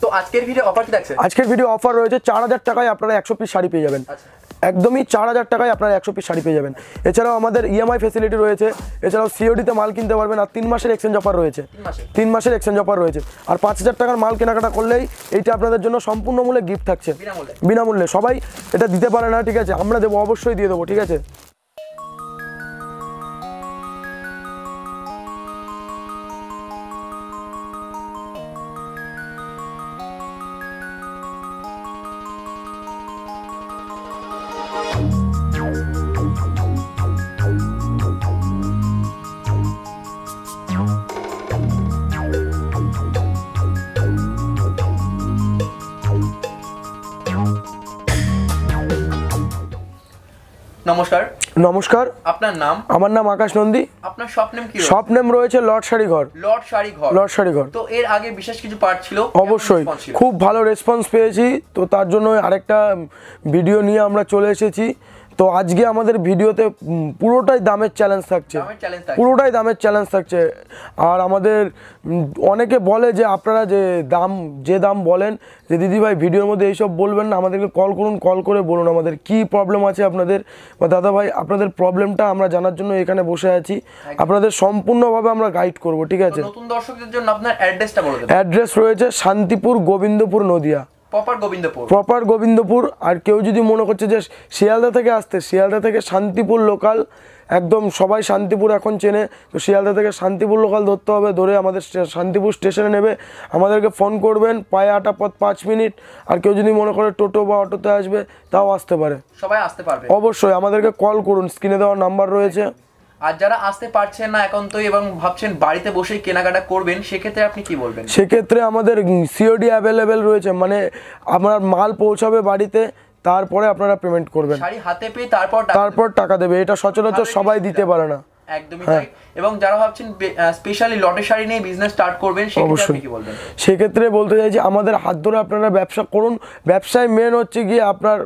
তো আজকের video offer কি থাকছে? আজকের ভিডিও অফার রয়েছে 4000 টাকায় আপনারা 100 পিস শাড়ি পেয়ে যাবেন। একদমই 4000 টাকায় আপনারা 100 পিস শাড়ি পেয়ে যাবেন। এছাড়াও আমাদের ইএমআই ফ্যাসিলিটি রয়েছে, এছাড়াও সিওডিতে মাল কিনতে পারবেন, আর 3 মাসের এক্সচেঞ্জ অফার রয়েছে। 3 মাসের এক্সচেঞ্জ অফার রয়েছে। আর 5000 টাকার মাল কেনাকাটা করলেই এইটা আপনাদের জন্য সম্পূর্ণ মূল্যে গিফট থাকছে, বিনামূল্যে। সবাই এটা দিতে পারে না, ঠিক আছে, আমরা দেবো, অবশ্যই দিয়ে দেবো, ঠিক আছে। নমস্কার। নমস্কার, আপনার নাম? আমার নাম আকাশ নন্দী। আপনার শপ নেম কি? শপ নেম রয়েছে লর্ড শাড়ি ঘর। লর্ড শাড়ি ঘর। লর্ড শাড়ি ঘর। তো এর আগে বিশেষ কিছু পার্ট ছিল? অবশ্যই খুব ভালো রেসপন্স পেয়েছি, তো তার জন্য আরেকটা ভিডিও নিয়ে আমরা চলে এসেছি। তো আজকে আমাদের ভিডিওতে পুরোটাই দামের চ্যালেঞ্জ থাকছে, পুরোটাই দামের চ্যালেঞ্জ থাকছে। আর আমাদের অনেকে বলে যে আপনারা যে দাম বলেন যে দিদিভাই ভিডিওর মধ্যে এইসব বলবেন না, আমাদেরকে কল করুন, কল করে বলুন আমাদের কি প্রবলেম আছে আপনাদের, বা দাদা ভাই আপনাদের প্রবলেমটা আমরা জানার জন্য এখানে বসে আছি, আপনাদের সম্পূর্ণভাবে আমরা গাইড করব, ঠিক আছে। নতুন দর্শকদের জন্য আপনার অ্যাড্রেসটা বলে দেন। অ্যাড্রেস রয়েছে শান্তিপুর, গোবিন্দপুর, নদিয়া। প্রপার গোবিন্দপুর। আর কেউ যদি মনে করছে যে শিয়ালদা থেকে আসতে, শিয়ালদা থেকে শান্তিপুর লোকাল, একদম সবাই শান্তিপুর এখন চেনে, তো শিয়ালদা থেকে শান্তিপুর লোকাল ধরতে হবে, ধরে আমাদের শান্তিপুর স্টেশনে নেবে, আমাদেরকে ফোন করবেন, পায়ে হাঁটা পথ 5 মিনিট। আর কেউ যদি মনে করে টোটো বা অটোতে আসবে তাও আসতে পারে, সবাই আসতে পারবে। অবশ্যই আমাদেরকে কল করুন, স্ক্রিনে দেওয়া নাম্বার রয়েছে। আর যারা আসতে পারছেন না একান্তই এবং ভাবছেন বাড়িতে বসেই কেনাকাটা করবেন, সেক্ষেত্রে আপনি কি বলবেন? সেক্ষেত্রে আমাদের সিওডি অ্যাভেলেবেল রয়েছে, মানে আপনার মাল পৌঁছাবে বাড়িতে, তারপরে আপনারা পেমেন্ট করবেন, শাড়ি হাতে পেয়ে তারপর টাকা দেবে। এটা সচরাচর সবাই দিতে পারে না। একদমই তাই। এবং যারা ভাবছেন স্পেশালি লটের শাড়ি নিয়ে বিজনেস স্টার্ট করবেন, সেক্ষেত্রে আপনি কি বলবেন? সেক্ষেত্রে বলতে চাই যে আমাদের হাত ধরে আপনারা ব্যবসা করুন। ব্যবসায় মেন হচ্ছে গিয়ে আপনার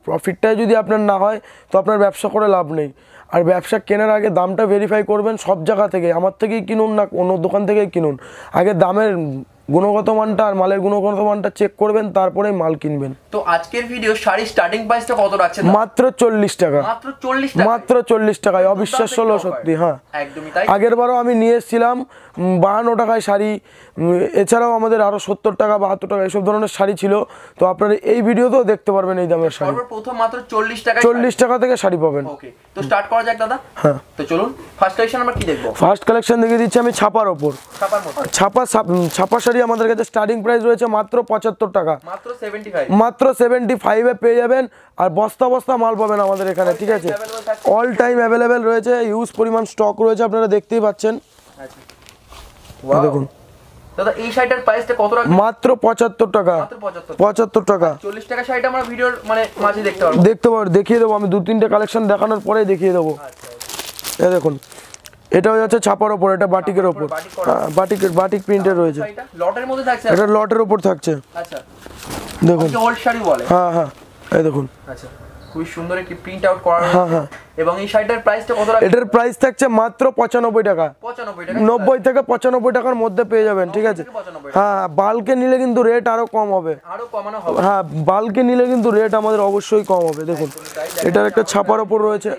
প্রফিটটাই যদি আপনার না হয় তো আপনার ব্যবসা করে লাভ নেই। আর ব্যবসা কেনার আগে দামটা ভেরিফাই করবেন সব জায়গা থেকে, আমার থেকেই কিনুন না অন্য দোকান থেকেই কিনুন, আগে দামের গুণগত মানটা আর মালের গুণগত মানটা চেক করবেন, তারপরে মাল কিনবেন। তো আজকের ভিডিও শাড়ি স্টার্টিং প্রাইসটা কত রাখছেন? মাত্র 40 টাকা। মাত্র 40 টাকায়, অবিশ্বাস্য হলো সত্যি। হ্যাঁ, একদমই তাই। আগের বারও আমি নিয়ে এসেছিলাম 52 টাকায় শাড়ি, এছাড়াও আমাদের আরো 70 টাকা 72 টাকা এইসব ধরনের শাড়ি ছিল। তো আপনারা এই ভিডিওতেও দেখতে পারবেন এই দামের শাড়ি। সর্বপ্রথম মাত্র 40 টাকা থেকে শাড়ি পাবেন। ওকে, তো স্টার্ট করা যাক দাদা। হ্যাঁ, তো চলুন ফার্স্ট কালেকশন আমরা কি দেখব? ফার্স্ট কালেকশন দেখিয়ে দিচ্ছি আমি ছাপার ওপর। ছাপা শাড়ি আমাদের কাছে স্টার্টিং প্রাইস রয়েছে মাত্র 75 টাকা। মাত্র 75 এ পেয়ে যাবেন। আর বস্তা বস্তা মাল পাবেন আমাদের এখানে, ঠিক আছে। অল টাইম অ্যাভেলেবেল রয়েছে, ইউজ পরিমাণ স্টক রয়েছে, আপনারা দেখতেই পাচ্ছেন। দেখুন দাদা, এই শাড়িটার প্রাইসটা কত রাখবেন? মাত্র 75 টাকা। 75 টাকা। 40 টাকা শাড়িটা আমরা ভিডিওর মানে মাঝে দেখতে পারবো। দেখিয়ে দেবো আমি 2-3টে কালেকশন দেখানোর পরেই দেখিয়ে দেবো। এই দেখুন, এটা হচ্ছে ছাপার ওপর, এটা বাটিকের ওপর, বাটিক প্রিন্টের রয়েছে। লটের মধ্যে থাকছে, এটা লটের ওপর থাকছে। আচ্ছা, দেখুন ওল্ড শাড়ি বলে। হ্যাঁ, এই দেখুন। আচ্ছা, খুব সুন্দর একটি প্রিন্ট আউট করা আছে। হ্যাঁ। এবং এই শাড়িটার প্রাইসটা কত রাখবেন? এটার প্রাইস থাকছে মাত্র 95 টাকা। 90 থেকে 95 টাকার মধ্যে পেয়ে যাবেন, ঠিক আছে। হ্যাঁ, বাল্কে নিলে কিন্তু রেট আরো কম হবে, আরো কমানো হবে। হ্যাঁ, বাল্কে নিলে কিন্তু রেট আমাদের অবশ্যই কম হবে। দেখুন, এটার একটা ছাপার ওপর রয়েছে,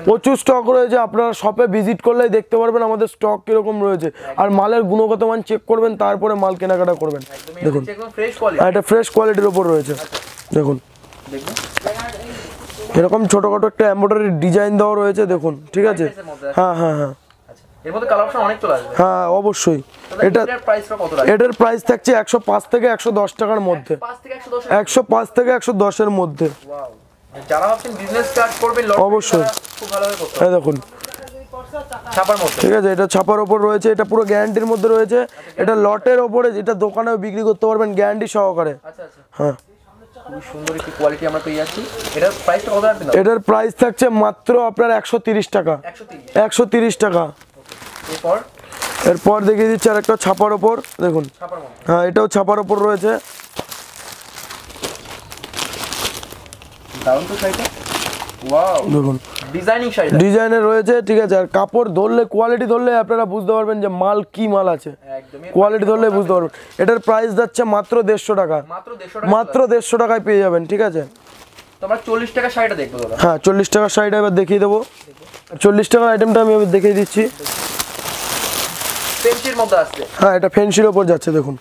প্রচুর স্টক রয়েছে। আপনারা শপে ভিজিট করলেই দেখতে পারবেন আমাদের স্টক কিরকম রয়েছে। আর মালের গুণগত মান চেক করবেন, তারপরে মাল কেনাকাটা করবেন। দেখুন, এটা ফ্রেশ কোয়ালিটির ওপর রয়েছে। দেখুন, এরকম ছোটখাটো একটা এমব্রয়ডারি ডিজাইন দেওয়া রয়েছে, দেখুন, ঠিক আছে। হ্যাঁ, এর মধ্যে কালার অপশন অনেক চলে আসবে। হ্যাঁ, অবশ্যই। এটার প্রাইস থাকছে 105 থেকে 110 টাকার মধ্যে। 105 থেকে 110 এর মধ্যে। যারা ভাবছেন বিজনেস স্টার্ট করবেন, অবশ্যই খুব ভালোভাবে করতে হবে। এই দেখুন, ছাপার মধ্যে, ঠিক আছে, এটা ছাপার ওপর রয়েছে, এটা পুরো গ্যারান্টির মধ্যে রয়েছে। এটা লটের ওপরে, এটা দোকানেও বিক্রি করতে পারবেন গ্যারান্টি সহকারে। আচ্ছা, হ্যাঁ, খুব সুন্দর একটি কোয়ালিটি আমরা পেয়ে যাচ্ছি। এটার প্রাইসটা কত রাখবেন? এটার প্রাইস থাকছে মাত্র আপনার 130 টাকা। 130 টাকা। এরপর দেখিয়ে দিচ্ছি আর একটা ছাপার ওপর। দেখুন, হ্যাঁ, এটাও ছাপার ওপর রয়েছে। দারুণ তো শাড়িটা। ওয়াও দেখুন ডিজাইনিং শাড়ি ডিজাইনের রয়েছে, ঠিক আছে। আর কাপড় ধরলে, কোয়ালিটি ধরলে আপনারা বুঝতে পারবেন যে মাল কি মাল আছে, একদমই কোয়ালিটি ধরলে বুঝতে পারবেন। এটার প্রাইস যাচ্ছে মাত্র 150 টাকা, মাত্র 150 টাকা, মাত্র 150 টাকায় পেয়ে যাবেন, ঠিক আছে। তোমরা 40 টাকা শাড়িটা দেখবো দাদা। হ্যাঁ 40 টাকার শাড়িটা এবার দেখিয়ে দেবো। 40 টাকার আইটেমটা আমি এবার দেখিয়ে দিচ্ছি। ফেন্সির মধ্যে আসছে, হ্যাঁ এটা ফেন্সির ওপর যাচ্ছে দেখুন,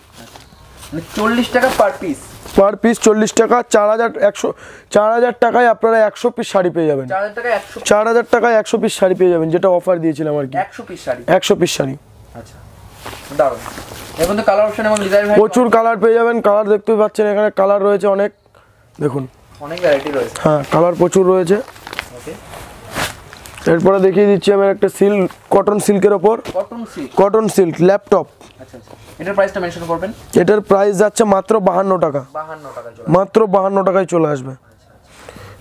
40 টাকা পার পিস, পার পিস 40 টাকা। 4000 টাকায় আপনারা 100 পিস শাড়ি পেয়ে যাবেন। 4000 টাকা 100, 4000 টাকায় 100 পিস শাড়ি পেয়ে যাবেন, যেটা অফার দিয়েছিলাম আর কি। 100 পিস শাড়ি, 100 পিস শাড়ি। আচ্ছা দারুণ। এখন তো কালার অপশন এবং ডিজাইন প্রচুর কালার পেয়ে যাবেন, কালার দেখতেই পাচ্ছেন এখানে কালার রয়েছে অনেক, দেখুন অনেক ভ্যারাইটি রয়েছে। হ্যাঁ কালার প্রচুর রয়েছে। ওকে, এরপরে দেখিয়ে দিচ্ছি আমি একটা সিল্ক, কটন সিল্কের ওপর, কটন সিল্ক ল্যাপটপ। আচ্ছা আচ্ছা, এটার প্রাইসটা মেনশন করবেন। এটার প্রাইস যাচ্ছে মাত্র 52 টাকা, 52 টাকা চলে, মাত্র 52 টাকায় চলে আসবে।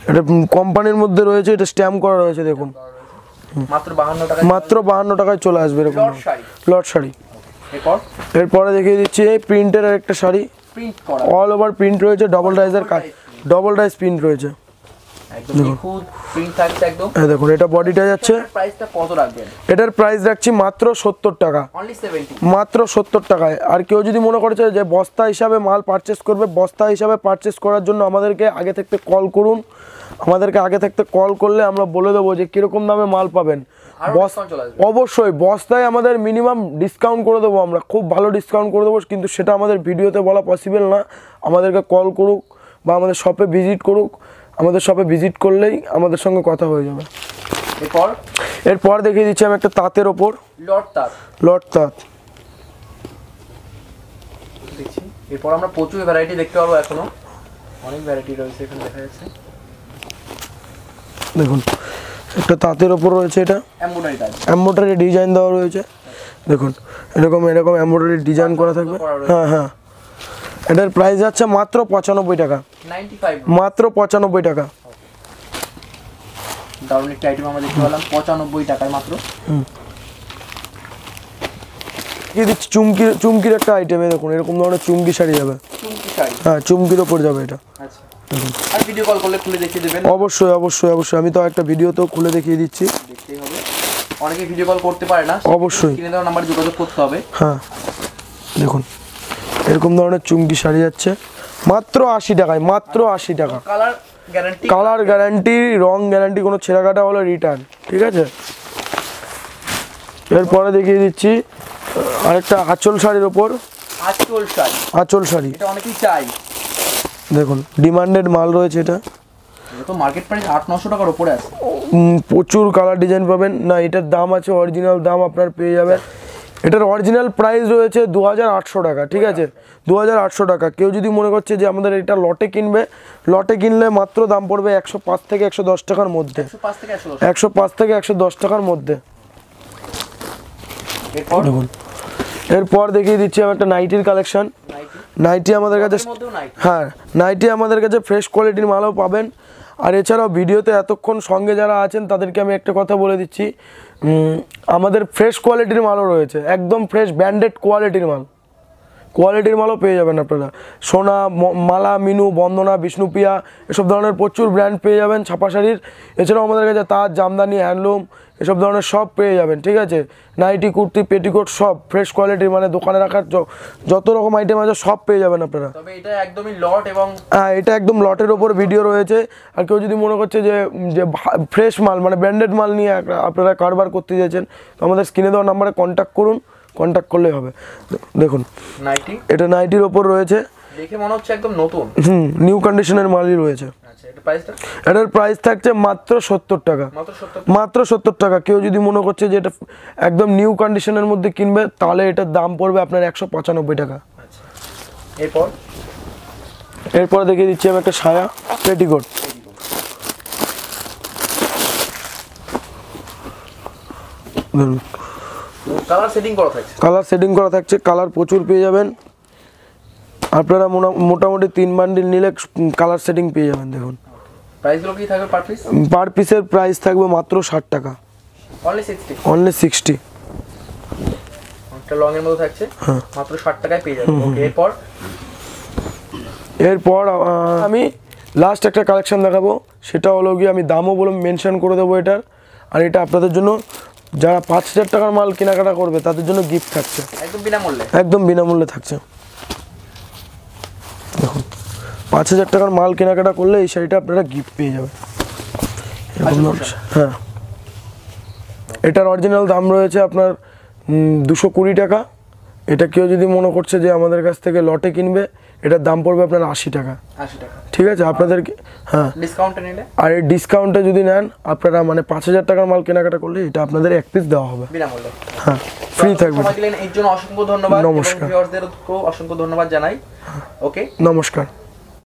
এটা কোম্পানির মধ্যে রয়েছে, এটা স্ট্যাম্প করা রয়েছে দেখুন, মাত্র 52 টাকা, মাত্র 52 টাকায় চলে আসবে এরকম লট শাড়ি। লট শাড়ি। এরপর এরপরে দেখিয়ে দিচ্ছি এই প্রিন্টের একটা শাড়ি, প্রিন্ট করা, অল ওভার প্রিন্ট রয়েছে, ডবল রাইজের কাজ, ডবল রাইজ প্রিন্ট রয়েছে একদম নিখুঁত প্রিন্ট থাকছে একদম। এই দেখুন, এটা বডিটা যাচ্ছে। প্রাইসটা কত রাখবেন? এটার প্রাইস রাখছি মাত্র 70 টাকা, অনলি 70, মাত্র 70 টাকায়। আর কেউ যদি মনে করছে যে বস্তা হিসাবে মাল পারচেস করবে, বস্তা হিসাবে পারচেস করার জন্য আমাদেরকে আগে থাকতে কল করুন। আমাদেরকে আগে থাকতে কল করলে আমরা বলে দেবো যে কীরকম দামে মাল পাবেন। অবশ্যই বস্তায় আমাদের মিনিমাম ডিসকাউন্ট করে দেবো, আমরা খুব ভালো ডিসকাউন্ট করে দেবো, কিন্তু সেটা আমাদের ভিডিওতে বলা পসিবল না। আমাদেরকে কল করুক বা আমাদের শপে ভিজিট করুক, আমাদের শপে ভিজিট করলেই আমাদের সঙ্গে কথা হয়ে যাবে। এরপর দেখিয়ে দিচ্ছি আমি একটা তাঁতের ওপর, লট তাঁত দেখছি। এরপর আমরা প্রচুর ভ্যারাইটি দেখতে পারবো, এখনো অনেক ভ্যারাইটি রয়েছে এখানে দেখা যাচ্ছে। দেখুন একটা তাঁতের ওপর রয়েছে, এটা এমব্রয়ডারি ডিজাইন দেওয়া রয়েছে দেখুন, এরকম এরকম এমব্রয়ডারি ডিজাইন করা থাকবে। হ্যাঁ হ্যাঁ, এটার প্রাইস যাচ্ছে মাত্র 95 টাকা, 95, মাত্র 95 টাকা। দারুণ একটা আইটেম আমরা দেখতে পেলাম 95 টাকায় মাত্র। কি দিচ্ছি চুমকির একটা আইটেমে দেখুন, এরকম ধরনের চুমকি শাড়ি যাবে, চুমকি শাড়ি, হ্যাঁ চুমকির ওপর যাবে এটা। আচ্ছা, আর ভিডিও কল করলে খুলে দেখিয়ে দেবেন? অবশ্যই অবশ্যই অবশ্যই, আমি তো একটা ভিডিওতেও খুলে দেখিয়ে দিচ্ছি, দেখতেই হবে। অনেকে ভিডিও কল করতে পারে না, অবশ্যই স্ক্রিনে দেওয়া নাম্বারে যোগাযোগ করতে হবে। হ্যাঁ দেখুন এরকম ধরনের চুমকি শাড়ি যাচ্ছে মাত্র 80 টাকায়, মাত্র 80 টাকা। কালার গ্যারান্টি, রং গ্যারান্টি, কোনো ছেঁড়া কাটা হলে রিটার্ন, ঠিক আছে। এরপরে দেখিয়ে দিচ্ছি আরেকটা আঁচল শাড়ির ওপর, আঁচল শাড়ি, এটা অনেকেই চাই। দেখুন ডিমান্ডেড মাল রয়েছে, এটা তো মার্কেট প্রাইস 800-900 টাকার উপরে আছে। প্রচুর কালার ডিজাইন পাবেন না, এটার দাম আছে, অরিজিনাল দাম আপনার পেয়ে যাবেন। এটার অরিজিনাল প্রাইস রয়েছে 2800 টাকা, ঠিক আছে, 2800 টাকা। কেউ যদি মনে করছে যে আমাদের এটা লটে কিনবে, লটে কিনলে মাত্র দাম পড়বে 105 থেকে 110 টাকার মধ্যে, 105 থেকে 110 টাকার মধ্যে। দেখুন এরপর দেখিয়ে দিচ্ছি আমি একটা নাইটির কালেকশন। নাইটি আমাদের কাছে, হ্যাঁ নাইটি আমাদের কাছে ফ্রেশ কোয়ালিটির মালও পাবেন। আর এছাড়াও ভিডিওতে এতক্ষণ সঙ্গে যারা আছেন তাদেরকে আমি একটা কথা বলে দিচ্ছি, আমাদের ফ্রেশ কোয়ালিটির মালও রয়েছে, একদম ফ্রেশ ব্র্যান্ডেড কোয়ালিটির মালও পেয়ে যাবেন আপনারা। সোনা, মালা, মিনু, বন্দনা, বিষ্ণুপ্রিয়া, এসব ধরনের প্রচুর ব্র্যান্ড পেয়ে যাবেন ছাপা শাড়ির। এছাড়াও আমাদের কাছে তাঁত, জামদানি, হ্যান্ডলুম, এসব ধরনের সব পেয়ে যাবেন, ঠিক আছে। নাইটি, কুর্তি, পেটিকোট সব ফ্রেশ কোয়ালিটির, মানে দোকানে রাখার যত রকম আইটেম আছে সব পেয়ে যাবেন আপনারা। তবে এটা একদমই লট, এবং হ্যাঁ এটা একদম লটের ওপর ভিডিও রয়েছে। আর কেউ যদি মনে করছে যে ফ্রেশ মাল মানে ব্র্যান্ডেড মাল নিয়ে আপনারা কারবার করতে চাইছেন, তো আমাদের স্ক্রিনে দেওয়া নাম্বারে কন্ট্যাক্ট করুন, কন্ট্যাক্ট করলেই হবে। দেখুন নাইটি, এটা নাইটির ওপর রয়েছে, দেখে মনে হচ্ছে একদম নতুন, নিউ কন্ডিশনের মালই রয়েছে। এটার প্রাইস থাকছে মাত্র 70 টাকা, মাত্র 70 টাকা। কেউ যদি মনে করছে যে এটা একদম নিউ কন্ডিশনের মধ্যে কিনবে, তাহলে এটার দাম পড়বে আপনার 195 টাকা। এরপর দেখিয়ে দিচ্ছি আমি একটা সায়া পেটিকোট। ধরুন কালার সেটিং করা থাকছে, কালার প্রচুর পেয়ে যাবেন আপনারা। মোটামুটি 3 বান্ডিল নিলে কালার সেটিং পেয়ে যাবেন। দেখুন প্রাইসগুলো কি থাকবে পার পিস? পার পিসের প্রাইস থাকবে মাত্র 60 টাকা, অনলি 60। একটা লং এর মধ্যে থাকছে, মাত্র 60 টাকায় পেয়ে যাবেন। ওকে, এরপর আমি লাস্ট একটা কালেকশন দেখাবো, সেটা হলো গিয়ে আমি দামও বলে মেনশন করে দেবো এটার। আর এটা আপনাদের জন্য যারা 5,000 টাকার মাল কেনাকাটা করবে তাদের জন্য গিফট থাকছে, একদম বিনামূল্যে। একদম বিনামূল্যে থাকছে। দেখুন 5,000 টাকার মাল কেনাকাটা করলে এই শাড়িটা আপনারা গিফট পেয়ে যাবেন। হ্যাঁ, এটার অরিজিনাল দাম রয়েছে আপনার 220 টাকা। এটা কেউ যদি মনে করছে যে আমাদের কাছ থেকে লটে কিনবে, এটার দাম পড়বে আপনার 80 টাকা। 80 টাকা, ঠিক আছে আপনাদের। হ্যাঁ, ডিসকাউন্টে নিলে আর এই ডিসকাউন্টে যদি নেন আপনারা মানে 5,000 টাকার মাল কেনাকাটা করলে এটা আপনাদের 1 পিস দেওয়া হবে বিনামূল্যে। হ্যাঁ, ফ্রি থাকবে। সময় দিলেন এর জন্য অসংখ্য ধন্যবাদ। নমস্কার। ভিউয়ারদেরকেও অসংখ্য ধন্যবাদ জানাই। ওকে, নমস্কার।